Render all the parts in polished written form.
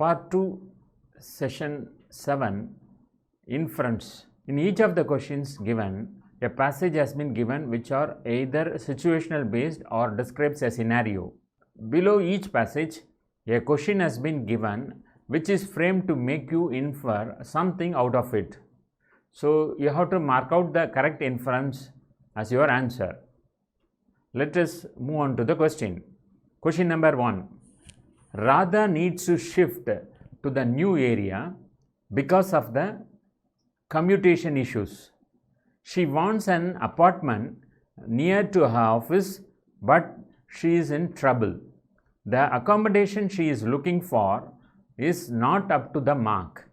Part 2, Session 7, Inference. In each of the questions given, a passage has been given which are either situational based or describes a scenario. Below each passage, a question has been given which is framed to make you infer something out of it. So, you have to mark out the correct inference as your answer. Let us move on to the question. Question number 1. Radha needs to shift to the new area because of the commutation issues. She wants an apartment near to her office, but she is in trouble. The accommodation she is looking for is not up to the mark.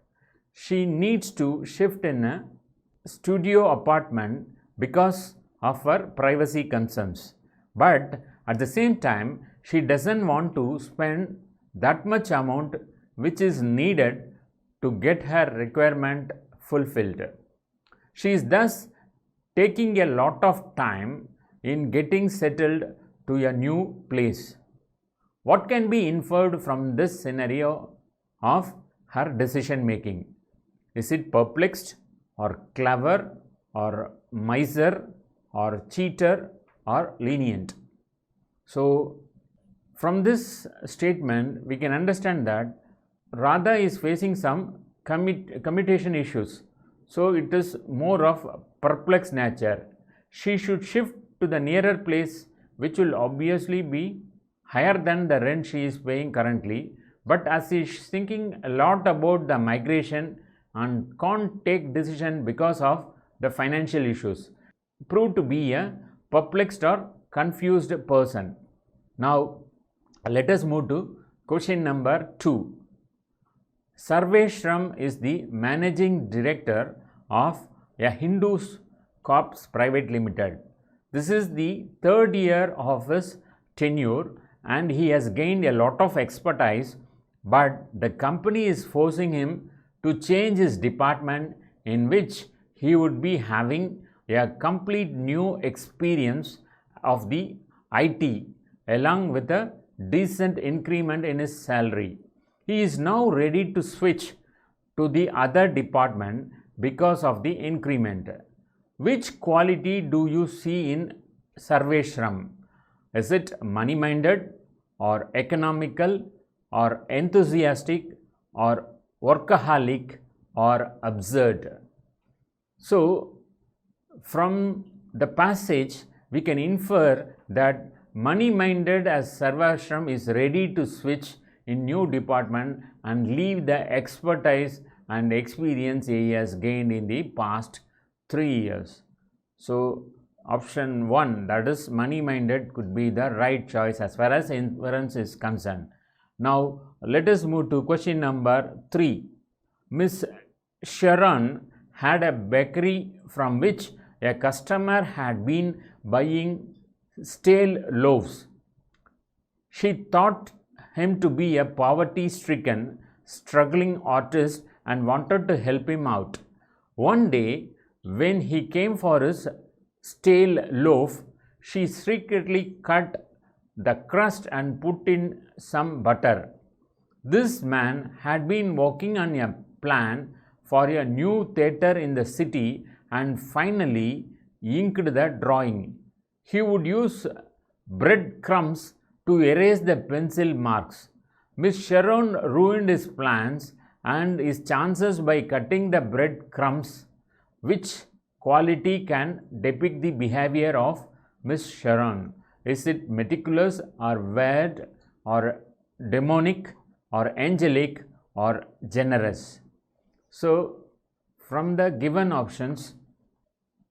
She needs to shift in a studio apartment because of her privacy concerns. But at the same time, she doesn't want to spend that much amount which is needed to get her requirement fulfilled. She is thus taking a lot of time in getting settled to a new place. What can be inferred from this scenario of her decision making? Is it perplexed or clever or miser or cheater or lenient? So, from this statement, we can understand that Radha is facing some commutation issues. So, it is more of perplexed nature. She should shift to the nearer place, which will obviously be higher than the rent she is paying currently. But as she is thinking a lot about the migration and can't take decision because of the financial issues, proved to be a perplexed or confused person. Now, let us move to question number 2. Sarveshram is the managing director of a Hindu Corps Private Limited. This is the third year of his tenure and he has gained a lot of expertise, but the company is forcing him to change his department, in which he would be having a complete new experience of the IT along with a decent increment in his salary. He is now ready to switch to the other department because of the increment. Which quality do you see in Sarveshram? Is it money-minded or economical or enthusiastic or workaholic or absurd? So, from the passage, we can infer that money-minded as Sarveshram is ready to switch in new department and leave the expertise and experience he has gained in the past 3 years. So, option 1, that is money-minded, could be the right choice as far as inference is concerned. Now, let us move to question number 3. Miss Sharon had a bakery from which a customer had been buying stale loaves. She thought him to be a poverty-stricken, struggling artist and wanted to help him out. One day, when he came for his stale loaf, she secretly cut the crust and put in some butter. This man had been working on a plan for a new theatre in the city and finally inked the drawing. He would use breadcrumbs to erase the pencil marks. Miss Sharon ruined his plans and his chances by cutting the breadcrumbs. Which quality can depict the behavior of Miss Sharon? Is it meticulous or weird or demonic or angelic or generous? So, from the given options,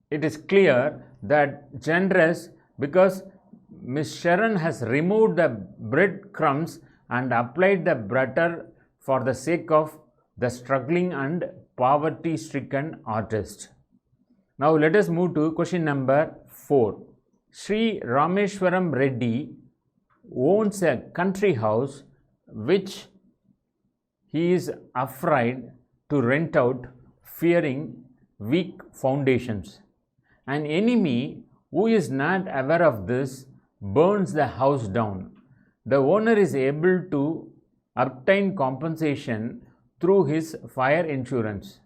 it is clear that generous, because Miss Sharon has removed the breadcrumbs and applied the butter for the sake of the struggling and poverty-stricken artist. Now, let us move to question number 4. Sri Rameshwaram Reddy owns a country house which he is afraid to rent out, fearing weak foundations. An enemy who is not aware of this burns the house down. The owner is able to obtain compensation through his fire insurance.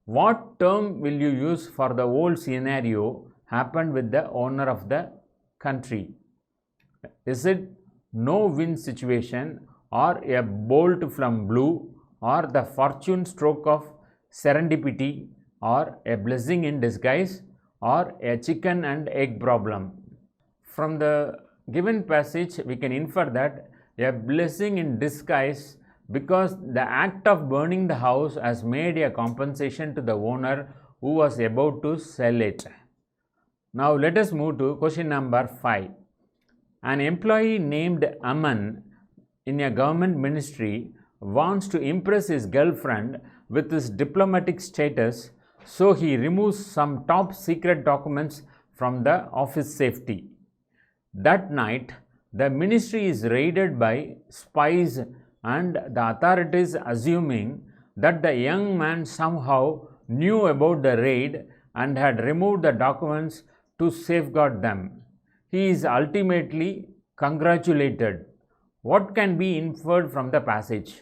What term will you use for the whole scenario happened with the owner of the country? Is it no win situation, or a bolt from blue, or the fortune stroke of serendipity, or a blessing in disguise, or a chicken and egg problem? From the given passage, we can infer that a blessing in disguise, because the act of burning the house has made a compensation to the owner who was about to sell it. Now let us move to question number 5. An employee named Aman in a government ministry wants to impress his girlfriend with his diplomatic status, so he removes some top secret documents from the office safety. That night, the ministry is raided by spies, and the authorities, assuming that the young man somehow knew about the raid and had removed the documents to safeguard them. He is ultimately congratulated. What can be inferred from the passage?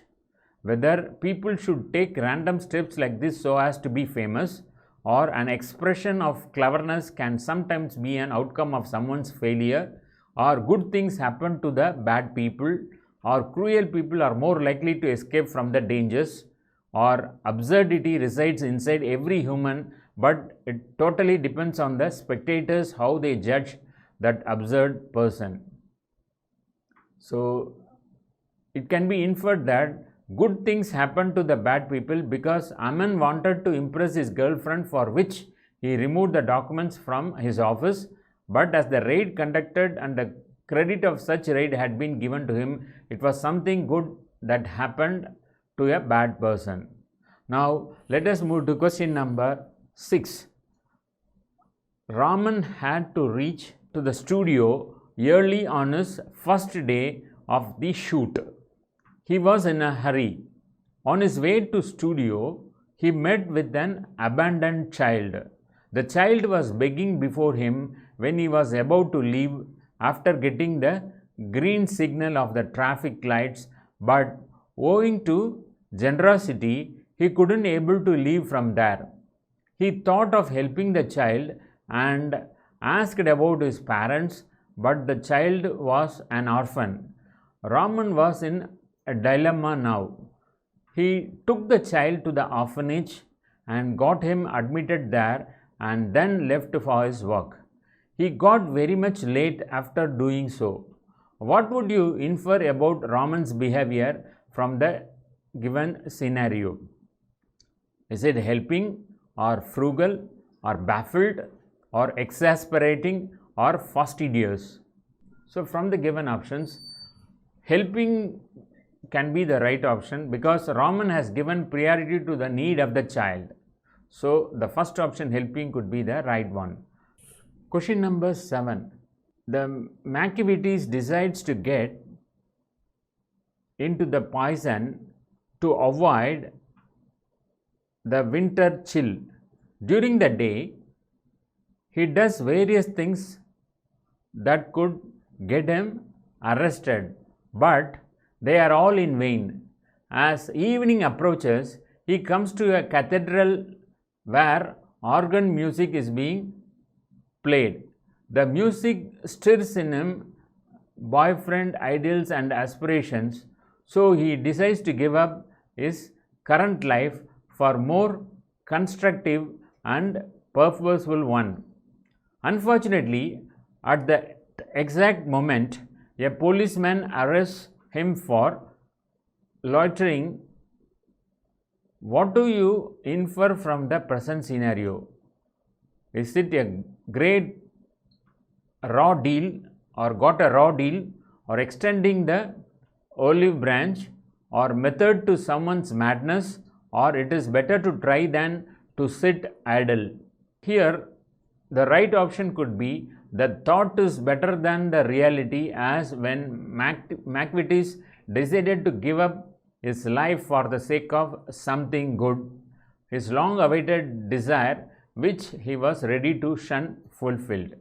Whether people should take random steps like this so as to be famous, or an expression of cleverness can sometimes be an outcome of someone's failure, or good things happen to the bad people, or cruel people are more likely to escape from the dangers, or absurdity resides inside every human, but it totally depends on the spectators how they judge that absurd person. So it can be inferred that good things happen to the bad people because Aman wanted to impress his girlfriend, for which he removed the documents from his office, but as the raid conducted and the credit of such raid had been given to him, it was something good that happened to a bad person. Now let us move to question number 6. Raman had to reach to the studio early on his first day of the shoot. He was in a hurry. On his way to studio, he met with an abandoned child. The child was begging before him when he was about to leave after getting the green signal of the traffic lights, but owing to generosity, he couldn't able to leave from there. He thought of helping the child and asked about his parents, but the child was an orphan. Raman was in a dilemma now. He took the child to the orphanage and got him admitted there, and then left for his work. He got very much late after doing so. What would you infer about Raman's behavior from the given scenario? Is it helping, or frugal, or baffled, or exasperating, or fastidious? So from the given options, helping can be the right option because Raman has given priority to the need of the child. So the first option, helping, could be the right one. Question number 7. The Machiavellians decides to get into the poison to avoid the winter chill. During the day, he does various things that could get him arrested, but they are all in vain. As evening approaches, he comes to a cathedral where organ music is being played. The music stirs in him boyfriend ideals and aspirations, so he decides to give up his current life for more constructive and purposeful one. Unfortunately, at the exact moment, a policeman arrests him for loitering. What do you infer from the present scenario? Is it a great raw deal, or got a raw deal, or extending the olive branch, or method to someone's madness, or it is better to try than to sit idle? Here, the right option could be the thought is better than the reality, as when Machiavelli decided to give up his life for the sake of something good, his long awaited desire which he was ready to shun fulfilled.